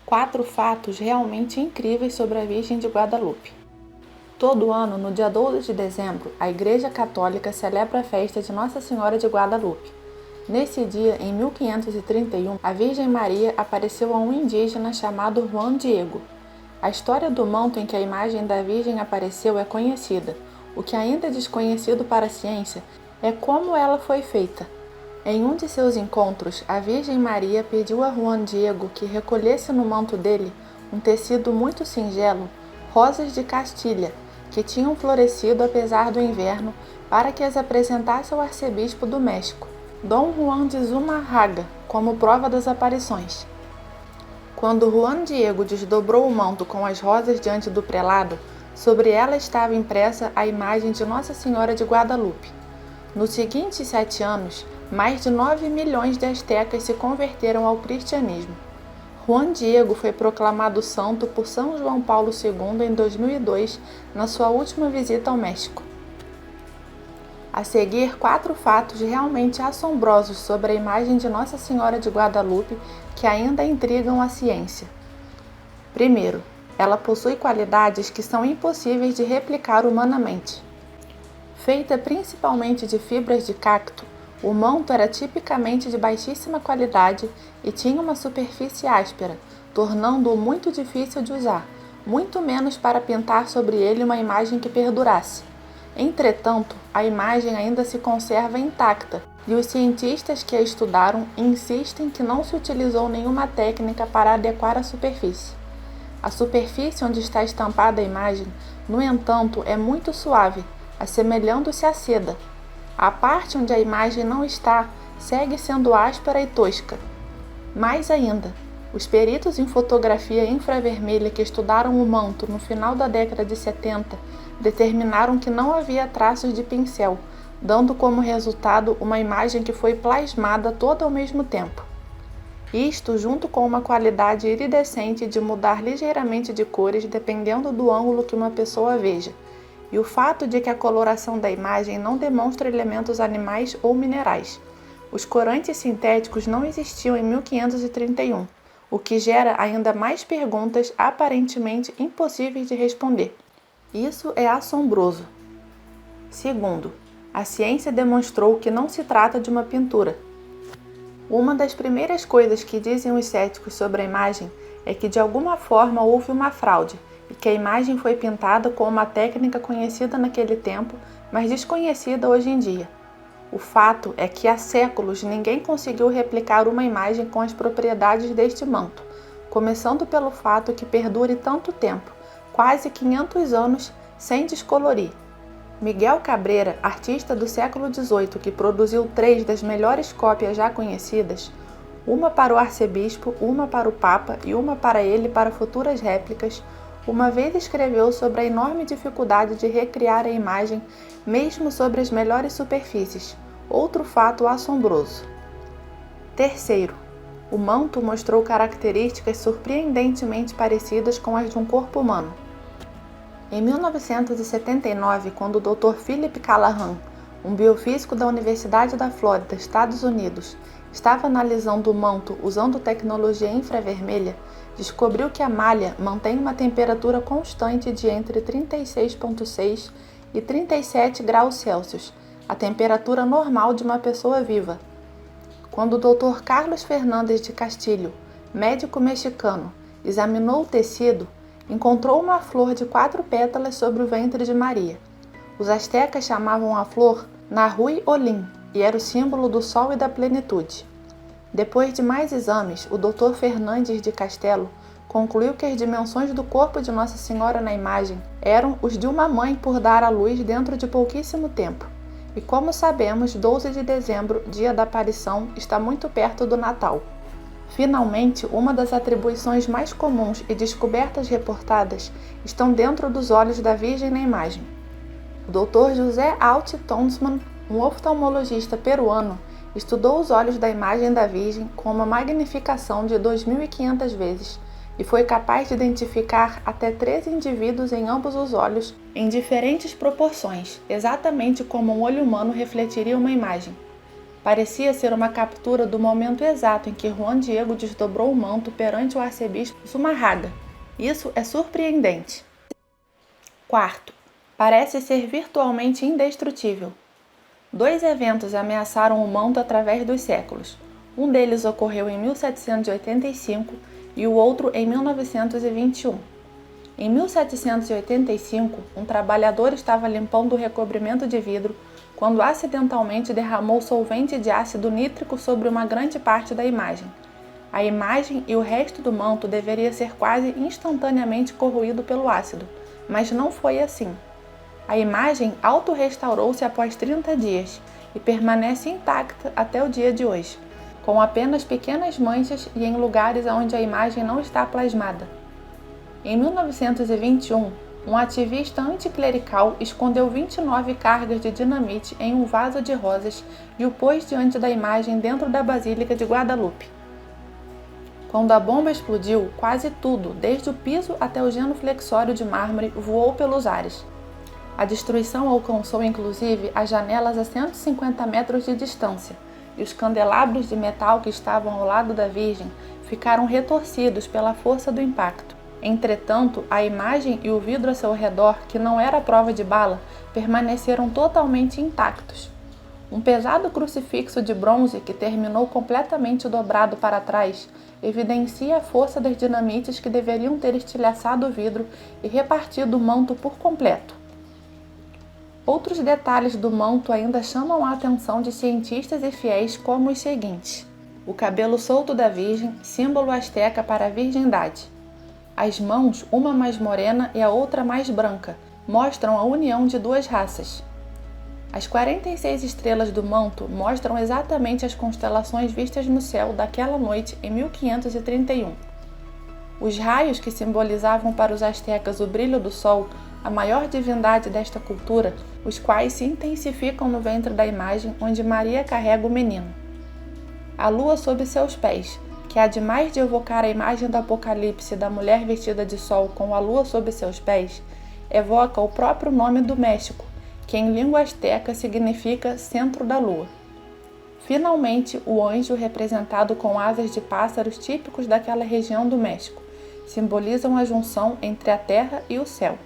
4 fatos realmente incríveis sobre a Virgem de Guadalupe. Todo ano, no dia 12 de dezembro, a Igreja Católica celebra a festa de Nossa Senhora de Guadalupe. Nesse dia, em 1531, a Virgem Maria apareceu a um indígena chamado Juan Diego. A história do manto em que a imagem da Virgem apareceu é conhecida. O que ainda é desconhecido para a ciência é como ela foi feita. Em um de seus encontros, a Virgem Maria pediu a Juan Diego que recolhesse no manto dele um tecido muito singelo, rosas de Castilha, que tinham florescido apesar do inverno, para que as apresentasse ao arcebispo do México, Dom Juan de Zumárraga, como prova das aparições. Quando Juan Diego desdobrou o manto com as rosas diante do prelado, sobre ela estava impressa a imagem de Nossa Senhora de Guadalupe. Nos seguintes 7 anos, mais de 9 milhões de astecas se converteram ao cristianismo. Juan Diego foi proclamado santo por São João Paulo II em 2002, na sua última visita ao México. A seguir, 4 fatos realmente assombrosos sobre a imagem de Nossa Senhora de Guadalupe que ainda intrigam a ciência. Primeiro, ela possui qualidades que são impossíveis de replicar humanamente. Feita principalmente de fibras de cacto, o manto era tipicamente de baixíssima qualidade e tinha uma superfície áspera, tornando-o muito difícil de usar, muito menos para pintar sobre ele uma imagem que perdurasse. Entretanto, a imagem ainda se conserva intacta e os cientistas que a estudaram insistem que não se utilizou nenhuma técnica para adequar a superfície. A superfície onde está estampada a imagem, no entanto, é muito suave, assemelhando-se à seda. A parte onde a imagem não está segue sendo áspera e tosca. Mais ainda, os peritos em fotografia infravermelha que estudaram o manto no final da década de 70 determinaram que não havia traços de pincel, dando como resultado uma imagem que foi plasmada toda ao mesmo tempo. Isto junto com uma qualidade iridescente de mudar ligeiramente de cores dependendo do ângulo que uma pessoa veja, e o fato de que a coloração da imagem não demonstra elementos animais ou minerais. Os corantes sintéticos não existiam em 1531, o que gera ainda mais perguntas aparentemente impossíveis de responder. Isso é assombroso. Segundo, a ciência demonstrou que não se trata de uma pintura. Uma das primeiras coisas que dizem os céticos sobre a imagem é que de alguma forma houve uma fraude e que a imagem foi pintada com uma técnica conhecida naquele tempo, mas desconhecida hoje em dia. O fato é que há séculos ninguém conseguiu replicar uma imagem com as propriedades deste manto, começando pelo fato que perdure tanto tempo, quase 500 anos, sem descolorir. Miguel Cabrera, artista do século XVIII que produziu 3 das melhores cópias já conhecidas, uma para o arcebispo, uma para o papa e uma para ele para futuras réplicas, uma vez escreveu sobre a enorme dificuldade de recriar a imagem, mesmo sobre as melhores superfícies, outro fato assombroso. Terceiro, o manto mostrou características surpreendentemente parecidas com as de um corpo humano. Em 1979, quando o Dr. Philip Callahan, um biofísico da Universidade da Flórida, Estados Unidos, estava analisando o manto usando tecnologia infravermelha, descobriu que a malha mantém uma temperatura constante de entre 36,6 e 37 graus Celsius, a temperatura normal de uma pessoa viva. Quando o Dr. Carlos Fernández de Castilho, médico mexicano, examinou o tecido, encontrou uma flor de 4 pétalas sobre o ventre de Maria. Os astecas chamavam a flor Nahui Olim e era o símbolo do sol e da plenitude. Depois de mais exames, o Dr. Fernandes de Castelo concluiu que as dimensões do corpo de Nossa Senhora na imagem eram os de uma mãe por dar à luz dentro de pouquíssimo tempo. E como sabemos, 12 de dezembro, dia da aparição, está muito perto do Natal. Finalmente, uma das atribuições mais comuns e descobertas reportadas estão dentro dos olhos da Virgem na imagem. O Dr. José Alt Tonsmann, um oftalmologista peruano, estudou os olhos da imagem da Virgem com uma magnificação de 2.500 vezes e foi capaz de identificar até 13 indivíduos em ambos os olhos em diferentes proporções, exatamente como um olho humano refletiria uma imagem. Parecia ser uma captura do momento exato em que Juan Diego desdobrou o manto perante o arcebispo Zumárraga. Isso é surpreendente. Quarto, parece ser virtualmente indestrutível. 2 eventos ameaçaram o manto através dos séculos. Um deles ocorreu em 1785 e o outro em 1921. Em 1785, um trabalhador estava limpando o recobrimento de vidro quando acidentalmente derramou solvente de ácido nítrico sobre uma grande parte da imagem. A imagem e o resto do manto deveria ser quase instantaneamente corroído pelo ácido, mas não foi assim. A imagem autorrestaurou-se após 30 dias e permanece intacta até o dia de hoje, com apenas pequenas manchas e em lugares onde a imagem não está plasmada. Em 1921, um ativista anticlerical escondeu 29 cargas de dinamite em um vaso de rosas e o pôs diante da imagem dentro da Basílica de Guadalupe. Quando a bomba explodiu, quase tudo, desde o piso até o genuflexório de mármore, voou pelos ares. A destruição alcançou inclusive as janelas a 150 metros de distância, e os candelabros de metal que estavam ao lado da Virgem ficaram retorcidos pela força do impacto. Entretanto, a imagem e o vidro a seu redor, que não era prova de bala, permaneceram totalmente intactos. Um pesado crucifixo de bronze que terminou completamente dobrado para trás evidencia a força das dinamites que deveriam ter estilhaçado o vidro e repartido o manto por completo. Outros detalhes do manto ainda chamam a atenção de cientistas e fiéis, como os seguintes: o cabelo solto da Virgem, símbolo asteca para a virgindade. As mãos, uma mais morena e a outra mais branca, mostram a união de 2 raças. As 46 estrelas do manto mostram exatamente as constelações vistas no céu daquela noite em 1531. Os raios que simbolizavam para os astecas o brilho do sol, a maior divindade desta cultura, os quais se intensificam no ventre da imagem onde Maria carrega o menino. A lua sob seus pés, que há demais de evocar a imagem do Apocalipse da mulher vestida de sol com a lua sob seus pés, evoca o próprio nome do México, que em língua asteca significa centro da lua. Finalmente, o anjo, representado com asas de pássaros típicos daquela região do México, simbolizam a junção entre a terra e o céu.